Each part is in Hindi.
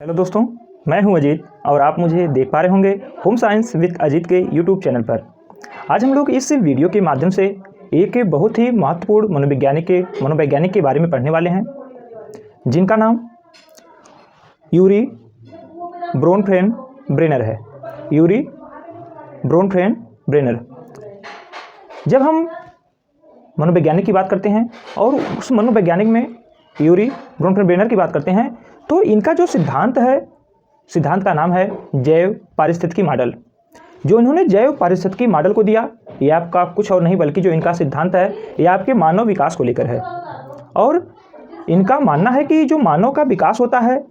हेलो दोस्तों, मैं हूं अजीत और आप मुझे देख पा रहे होंगे होम साइंस विद अजीत के यूट्यूब चैनल पर। आज हम लोग इस वीडियो के माध्यम से एक बहुत ही महत्वपूर्ण मनोवैज्ञानिक के बारे में पढ़ने वाले हैं, जिनका नाम यूरी ब्रोनफेन-ब्रेनर है। यूरी ब्रोनफेन-ब्रेनर। जब हम मनोवैज्ञानिक की बात करते हैं और उस मनोवैज्ञानिक में यूरी ब्रोनफेन-ब्रेनर की बात करते हैं, तो इनका जो सिद्धांत है, सिद्धांत का नाम है जैव पारिस्थितिकी मॉडल। जो इन्होंने जैव पारिस्थितिकी मॉडल को दिया, ये आपका कुछ और नहीं बल्कि जो इनका सिद्धांत है, ये आपके मानव विकास को लेकर है। और इनका मानना है कि जो मानव का विकास होता है,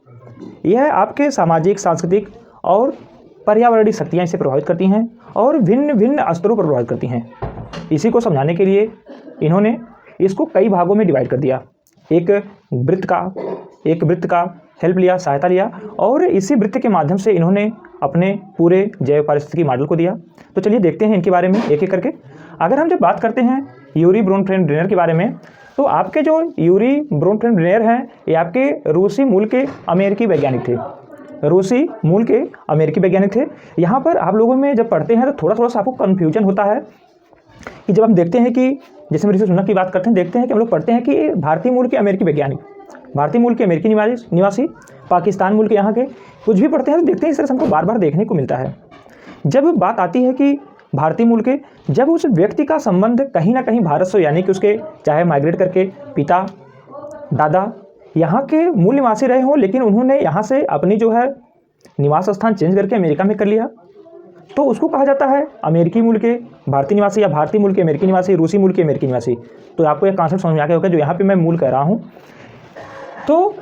यह आपके सामाजिक, सांस्कृतिक और पर्यावरणीय शक्तियाँ इसे प्रभावित करती हैं और भिन्न भिन्न स्तरों पर प्रभावित करती हैं। इसी को समझाने के लिए इन्होंने इसको कई भागों में डिवाइड कर दिया। एक वृत्त का हेल्प लिया, सहायता लिया, और इसी वृत्त के माध्यम से इन्होंने अपने पूरे जैव पारिस्थितिकी मॉडल को दिया। तो चलिए देखते हैं इनके बारे में एक एक करके। अगर हम जब बात करते हैं यूरी ब्रोनफेन-ब्रेनर के बारे में, तो आपके जो यूरी ब्रोनफेन-ब्रेनर हैं, ये आपके रूसी मूल के अमेरिकी वैज्ञानिक थे। रूसी मूल के अमेरिकी वैज्ञानिक थे। यहाँ पर आप लोगों में जब पढ़ते हैं तो थोड़ा सा आपको कन्फ्यूजन होता है कि जब हम देखते हैं कि जैसे हम ऋषि सुनक की बात करते हैं, देखते हैं कि हम लोग पढ़ते हैं कि भारतीय मूल के अमेरिकी वैज्ञानिक, भारतीय मूल के अमेरिकी निवासी, पाकिस्तान मूल के यहाँ के, कुछ भी पढ़ते हैं तो देखते हैं इस तरह से हमको बार बार देखने को मिलता है। जब बात आती है कि भारतीय मूल के, जब उस व्यक्ति का संबंध कहीं ना कहीं भारत से, यानी कि उसके चाहे माइग्रेट करके पिता दादा यहाँ के मूल निवासी रहे हों, लेकिन उन्होंने यहाँ से अपनी जो है निवास स्थान चेंज करके अमेरिका में कर लिया, तो उसको कहा जाता है अमेरिकी मूल के भारतीय निवासी, या भारतीय मूल के अमेरिकी निवासी, रूसी मूल के अमेरिकी निवासी। तो आपको एक कॉन्सेप्ट समझ में आ गया होगा जो यहाँ पे मैं मूल कह रहा हूँ। तो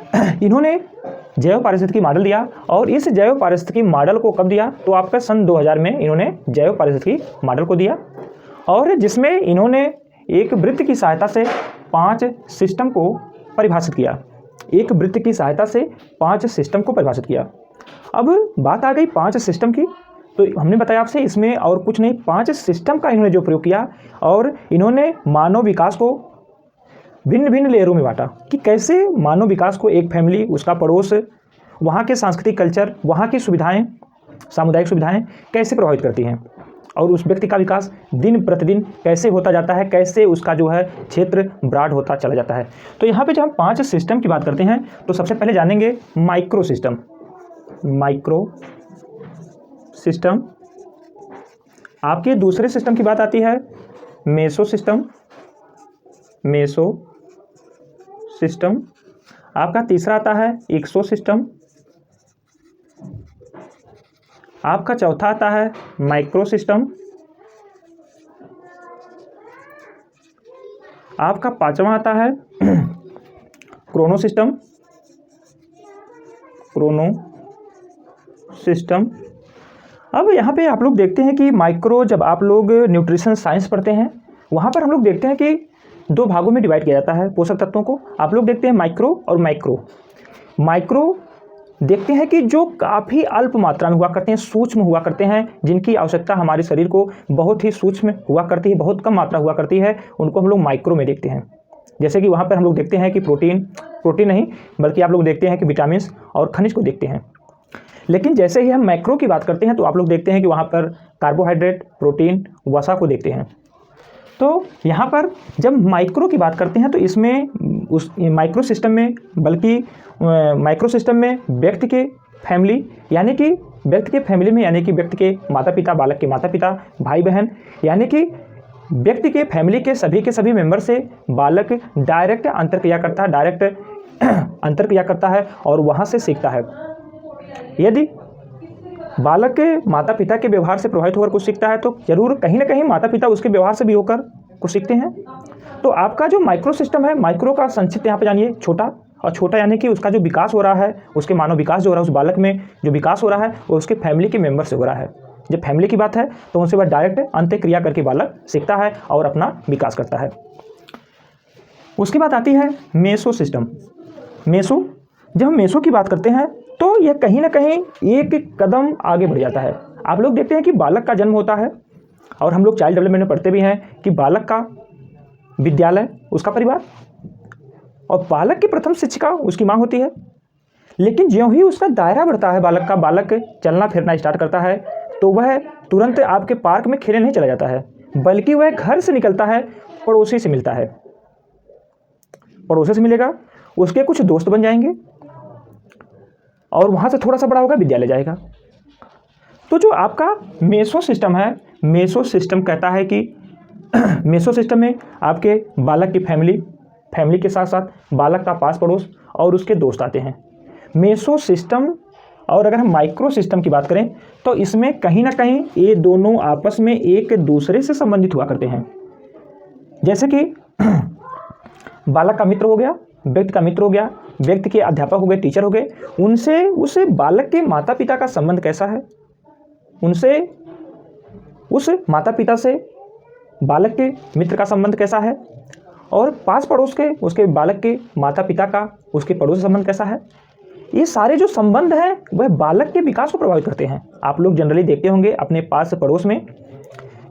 इन्होंने जैव पारिस्थितिकी मॉडल दिया, और इस जैव पारिस्थितिकी मॉडल को कब दिया, तो आपका सन 2000 में इन्होंने जैव पारिस्थितिकी मॉडल को दिया, और जिसमें इन्होंने एक वृत्त की सहायता से 5 सिस्टम को परिभाषित किया। एक वृत्त की सहायता से 5 सिस्टम को परिभाषित किया। अब बात आ गई 5 सिस्टम की, तो हमने बताया आपसे इसमें और कुछ नहीं, 5 सिस्टम का इन्होंने जो प्रयोग किया, और इन्होंने मानव विकास को भिन्न भिन्न लेयरों में बांटा कि कैसे मानव विकास को एक फैमिली, उसका पड़ोस, वहाँ के सांस्कृतिक कल्चर, वहाँ की सुविधाएं, सामुदायिक सुविधाएं कैसे प्रभावित करती हैं, और उस व्यक्ति का विकास दिन प्रतिदिन कैसे होता जाता है, कैसे उसका जो है क्षेत्र ब्रॉड होता चला जाता है। तो यहाँ पे जब हम 5 सिस्टम की बात करते हैं, तो सबसे पहले जानेंगे माइक्रो सिस्टम। Micro system. आपके दूसरे सिस्टम की बात आती है मेसो सिस्टम। Meso system. आपका तीसरा आता है एक्सो सिस्टम। आपका चौथा आता है माइक्रो सिस्टम। आपका 5वां आता है क्रोनो सिस्टम। Chrono system. अब यहाँ पे आप लोग देखते हैं कि माइक्रो, जब आप लोग न्यूट्रिशन साइंस पढ़ते हैं, वहाँ पर हम लोग देखते हैं कि 2 भागों में डिवाइड किया जाता है पोषक तत्वों को। आप लोग देखते हैं माइक्रो और मैक्रो। माइक्रो देखते हैं कि जो काफ़ी अल्प मात्रा में हुआ करते हैं, सूक्ष्म हुआ करते हैं, जिनकी आवश्यकता हमारे शरीर को बहुत ही सूक्ष्म हुआ करती है, बहुत कम मात्रा हुआ करती है, उनको हम लोग माइक्रो में देखते हैं। जैसे कि वहाँ पर हम लोग देखते हैं कि प्रोटीन नहीं बल्कि आप लोग देखते हैं कि विटामिन और खनिज को देखते हैं। लेकिन जैसे ही हम मैक्रो की बात करते हैं, तो आप लोग देखते हैं कि वहाँ पर कार्बोहाइड्रेट, प्रोटीन, वसा को देखते हैं। तो यहाँ पर जब माइक्रो की बात करते हैं, तो इसमें उस माइक्रो सिस्टम में, बल्कि माइक्रो सिस्टम में व्यक्ति के फैमिली, यानी कि व्यक्ति के फैमिली में, यानी कि व्यक्ति के माता पिता, बालक के माता पिता, भाई बहन, यानी कि व्यक्ति के फैमिली के सभी मेंबर से बालक डायरेक्ट अंतरक्रिया करता है और वहाँ से सीखता है। यदि बालक के माता पिता के व्यवहार से प्रभावित होकर कुछ सीखता है, तो जरूर कहीं ना कहीं माता पिता उसके व्यवहार से भी होकर कुछ सीखते हैं। तो आपका जो माइक्रो सिस्टम है, माइक्रो का संक्षिप्त यहाँ पे जानिए छोटा, और छोटा यानी कि उसका जो विकास हो रहा है, उसके मानव विकास जो हो रहा है, उस बालक में जो विकास हो रहा है, वो उसके फैमिली के मेंबर से हो रहा है। जब फैमिली की बात है तो उनसे वह डायरेक्ट अंतःक्रिया करके बालक सीखता है और अपना विकास करता है। उसके बाद आती है मेसो सिस्टम। मेसो, जब हम मेसो की बात करते हैं, तो यह कहीं ना कहीं एक कदम आगे बढ़ जाता है। आप लोग देखते हैं कि बालक का जन्म होता है, और हम लोग चाइल्ड डेवलपमेंट में पढ़ते भी हैं कि बालक का विद्यालय, उसका परिवार, और बालक की प्रथम शिक्षिका उसकी माँ होती है। लेकिन ज्यों ही उसका दायरा बढ़ता है, बालक चलना फिरना स्टार्ट करता है, तो वह तुरंत आपके पार्क में खेलने नहीं चला जाता है, बल्कि वह घर से निकलता है, पड़ोसी से मिलता है। पड़ोसी से मिलेगा, उसके कुछ दोस्त बन जाएंगे और वहाँ से थोड़ा सा बड़ा होगा, विद्यालय जाएगा। तो जो आपका मेसो सिस्टम है, मेसो सिस्टम कहता है कि मेसो सिस्टम में आपके बालक की फैमिली के साथ साथ बालक का पास पड़ोस और उसके दोस्त आते हैं। मेसो सिस्टम और अगर हम माइक्रो सिस्टम की बात करें तो इसमें कहीं ना कहीं ये दोनों आपस में एक दूसरे से संबंधित हुआ करते हैं। जैसे कि बालक का मित्र हो गया, व्यक्ति का मित्र हो गया, व्यक्ति के अध्यापक हो गए, टीचर हो गए, उनसे उस बालक के माता पिता का संबंध कैसा है, उनसे उस माता पिता से बालक के मित्र का संबंध कैसा है, और पास पड़ोस के उसके बालक के माता पिता का उसके पड़ोस से संबंध कैसा है। ये सारे जो संबंध हैं वह बालक के विकास को प्रभावित करते हैं। आप लोग जनरली देखते होंगे अपने पास पड़ोस में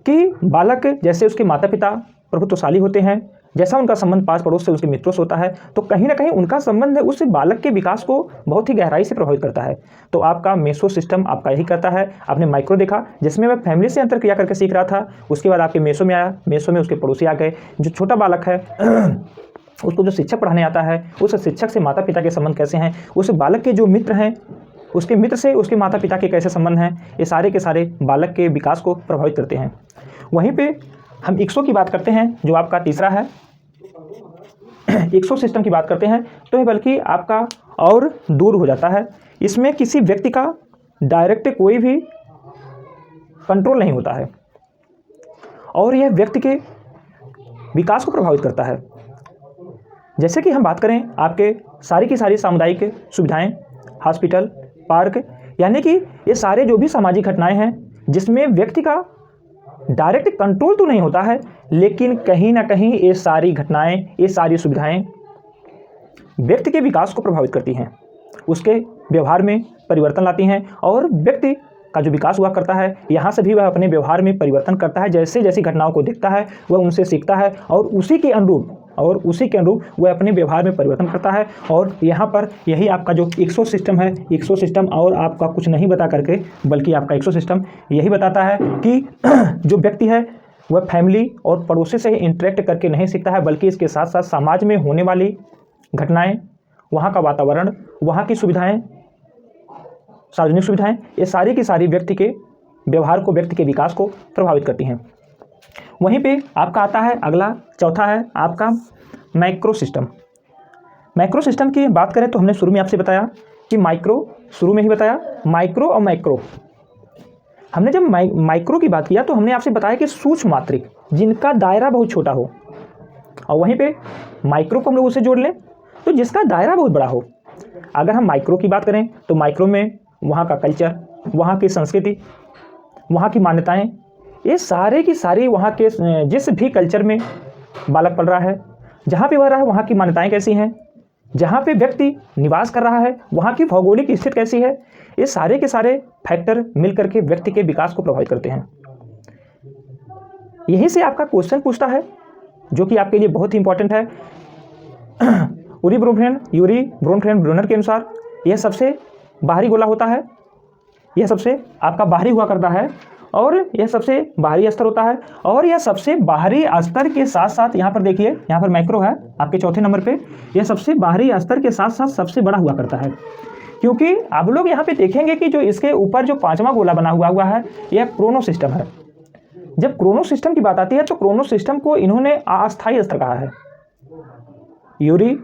कि बालक जैसे उसके माता पिता प्रभुत्वशाली होते हैं, जैसा उनका संबंध पास पड़ोस से उसके मित्रों से होता है, तो कहीं ना कहीं उनका संबंध उस बालक के विकास को बहुत ही गहराई से प्रभावित करता है। तो आपका मेसो सिस्टम आपका यही करता है। आपने माइक्रो देखा जिसमें वह फैमिली से अंतर क्रिया करके सीख रहा था, उसके बाद आपके मेसो में आया, मेसो में उसके पड़ोसी आ गए। जो छोटा बालक है उसको जो शिक्षक पढ़ाने आता है, उस शिक्षक से माता पिता के संबंध कैसे हैं, उस बालक के जो मित्र हैं उसके मित्र से उसके माता पिता के कैसे संबंध हैं, ये सारे के सारे बालक के विकास को प्रभावित करते हैं। वहीं पे हम इक्सो की बात करते हैं, जो आपका तीसरा है, इक्सो सिस्टम की बात करते हैं, तो ये बल्कि आपका और दूर हो जाता है। इसमें किसी व्यक्ति का डायरेक्ट कोई भी कंट्रोल नहीं होता है और यह व्यक्ति के विकास को प्रभावित करता है। जैसे कि हम बात करें आपके सारी की सारी सामुदायिक सुविधाएं, हॉस्पिटल, पार्क, यानी कि ये सारे जो भी सामाजिक घटनाएं हैं जिसमें व्यक्ति का डायरेक्ट कंट्रोल तो नहीं होता है, लेकिन कहीं ना कहीं ये सारी घटनाएं, ये सारी सुविधाएं व्यक्ति के विकास को प्रभावित करती हैं, उसके व्यवहार में परिवर्तन लाती हैं और व्यक्ति का जो विकास हुआ करता है यहाँ से भी वह अपने व्यवहार में परिवर्तन करता है। जैसे जैसी घटनाओं को देखता है वह उनसे सीखता है और उसी के अनुरूप वह अपने व्यवहार में परिवर्तन करता है। और यहाँ पर यही आपका जो इक्सो सिस्टम है, इक्सो सिस्टम और आपका कुछ नहीं बता करके बल्कि आपका इक्सो सिस्टम यही बताता है कि जो व्यक्ति है वह फैमिली और पड़ोसी से इंटरेक्ट करके नहीं सीखता है, बल्कि इसके साथ साथ समाज में होने वाली घटनाएँ, वहाँ का वातावरण, वहाँ की सुविधाएँ, सार्वजनिक सुविधाएं, ये सारी की सारी व्यक्ति के व्यवहार को, व्यक्ति के विकास को प्रभावित करती हैं। वहीं पे आपका आता है अगला, चौथा है आपका माइक्रो सिस्टम। माइक्रो सिस्टम की बात करें तो हमने शुरू में आपसे बताया कि शुरू में ही बताया माइक्रो और मैक्रो। हमने जब माइक्रो की बात किया तो हमने आपसे बताया कि सूक्ष्म मात्रिक, जिनका दायरा बहुत छोटा हो, और वहीं पे माइक्रो को हम लोग उससे जोड़ लें तो जिसका दायरा बहुत बड़ा हो। अगर हम माइक्रो की बात करें तो माइक्रो में वहाँ का कल्चर, वहाँ की संस्कृति, वहाँ की मान्यताएं, ये सारे की सारी वहाँ के जिस भी कल्चर में बालक पढ़ रहा है, जहाँ पे वह रहा है वहाँ की मान्यताएं कैसी हैं, जहाँ पे व्यक्ति निवास कर रहा है वहाँ की भौगोलिक स्थिति कैसी है, ये सारे के सारे फैक्टर मिल करके व्यक्ति के विकास को प्रभावित करते हैं। यहीं से आपका क्वेश्चन पूछता है जो कि आपके लिए बहुत ही इंपॉर्टेंट है। यूरी ब्रोनफ्रेंड ब्रूनर के अनुसार यह सबसे बाहरी गोला होता है, यह सबसे आपका बाहरी हुआ करता है और यह सबसे बाहरी स्तर होता है। और यह सबसे बाहरी स्तर के साथ साथ, यहाँ पर देखिए, यहाँ पर मैक्रो है आपके चौथे नंबर पे, यह सबसे बाहरी स्तर के साथ साथ सबसे बड़ा हुआ करता है। क्योंकि आप लोग यहाँ पे देखेंगे कि जो इसके ऊपर जो पांचवा गोला बना हुआ है यह क्रोनो सिस्टम है। जब क्रोनो सिस्टम की बात आती है तो क्रोनो सिस्टम को इन्होंने अस्थायी स्तर कहा है। यूरी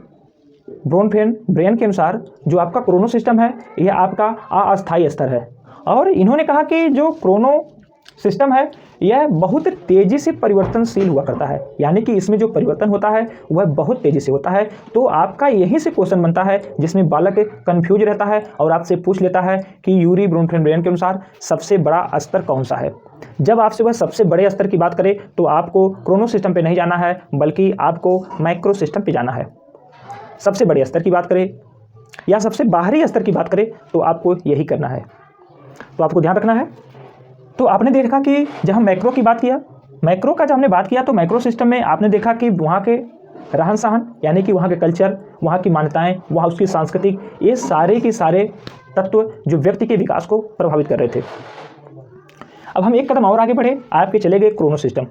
ब्रोनफ्रेंड ब्रेन के अनुसार जो आपका क्रोनो सिस्टम है यह आपका अस्थायी स्तर है, और इन्होंने कहा कि जो क्रोनो सिस्टम है यह बहुत तेज़ी से परिवर्तनशील हुआ करता है, यानी कि इसमें जो परिवर्तन होता है वह बहुत तेज़ी से होता है। तो आपका यहीं से क्वेश्चन बनता है जिसमें बालक कंफ्यूज रहता है और आपसे पूछ लेता है कि यूरी ब्रोनफ्रेंड ब्रेन के अनुसार सबसे बड़ा स्तर कौन सा है। जब आपसे वह सबसे बड़े स्तर की बात करे तो आपको क्रोनो सिस्टम पे नहीं जाना है, बल्कि आपको माइक्रो सिस्टम पे जाना है। सबसे बड़े स्तर की बात करें या सबसे बाहरी स्तर की बात करें तो आपको यही करना है, तो आपको ध्यान रखना है। तो आपने देखा कि जब हम मैक्रो की बात किया, मैक्रो का जब हमने बात किया तो मैक्रो सिस्टम में आपने देखा कि वहाँ के रहन सहन, यानी कि वहाँ के कल्चर, वहाँ की मान्यताएं, वहाँ उसकी सांस्कृतिक, ये सारे के सारे तत्व जो व्यक्ति के विकास को प्रभावित कर रहे थे। अब हम एक कदम और आगे बढ़े, आपके चले गए क्रोनो सिस्टम।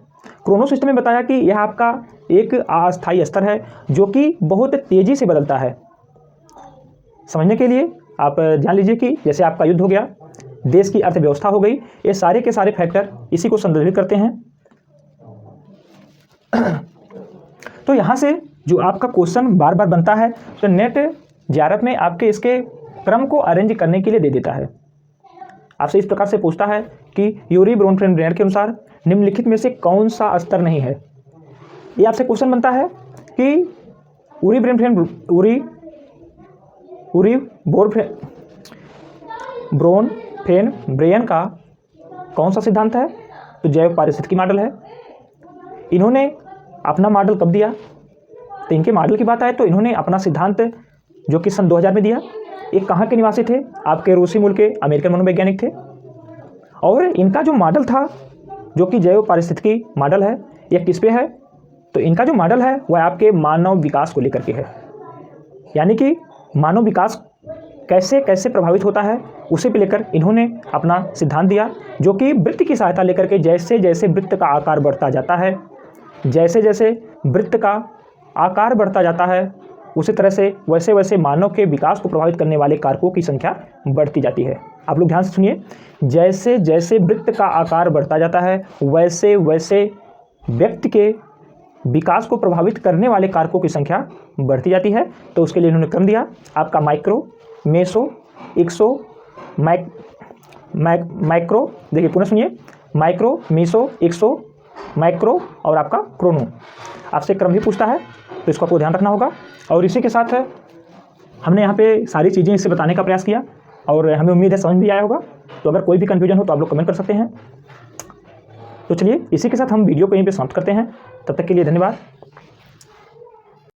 क्रोनो सिस्टम में बताया कि यह आपका एक अस्थायी स्तर है जो कि बहुत तेज़ी से बदलता है। समझने के लिए आप जान लीजिए कि जैसे आपका युद्ध हो गया, देश की अर्थव्यवस्था हो गई, ये सारे के सारे फैक्टर इसी को संदर्भित करते हैं। तो यहाँ से जो आपका क्वेश्चन बार बार बनता है, तो नेट JRF में आपके इसके क्रम को अरेंज करने के लिए दे देता है। आपसे इस प्रकार से पूछता है कि यूरी ब्रोनफेल्ड-ब्रेनर के अनुसार निम्नलिखित में से कौन सा स्तर नहीं है। ये आपसे क्वेश्चन बनता है कि ब्रोनफेल्ड-ब्रेनर का कौन सा सिद्धांत है, तो जैव पारिस्थितिकी मॉडल है। इन्होंने अपना मॉडल कब दिया, तो इनके मॉडल की बात आए तो इन्होंने अपना सिद्धांत जो कि सन 2000 में दिया। एक कहाँ के निवासी थे, आपके रूसी मूल के अमेरिकन मनोवैज्ञानिक थे। और इनका जो मॉडल था जो कि जैव पारिस्थितिकी मॉडल है, यह किस पे है, तो इनका जो मॉडल है वह आपके मानव विकास को लेकर के है। यानी कि मानव विकास कैसे कैसे प्रभावित होता है उसे पे लेकर इन्होंने अपना सिद्धांत दिया, जो कि वृत्त की सहायता लेकर के जैसे जैसे वृत्त का आकार बढ़ता जाता है, जैसे जैसे वृत्त का आकार बढ़ता जाता है, उसी तरह से वैसे वैसे मानव के विकास को प्रभावित करने वाले कारकों की संख्या बढ़ती जाती है। आप लोग ध्यान से सुनिए, जैसे जैसे वृत्त का आकार बढ़ता जाता है वैसे वैसे व्यक्ति के विकास को प्रभावित करने वाले कारकों की संख्या बढ़ती जाती है। तो उसके लिए इन्होंने क्रम दिया, आपका माइक्रो, मेसो, एक्सो, माइक्रो, देखिए पुनः सुनिए, माइक्रो, मेसो, एक्सो, माइक्रो और आपका क्रोनो। आपसे क्रम भी पूछता है तो इसको आपको ध्यान रखना होगा। और इसी के साथ हमने यहाँ पे सारी चीज़ें इससे बताने का प्रयास किया और हमें उम्मीद है समझ भी आया होगा। तो अगर कोई भी कन्फ्यूजन हो तो आप लोग कमेंट कर सकते हैं। तो चलिए इसी के साथ हम वीडियो को यहीं पे समाप्त करते हैं। तब तक के लिए धन्यवाद।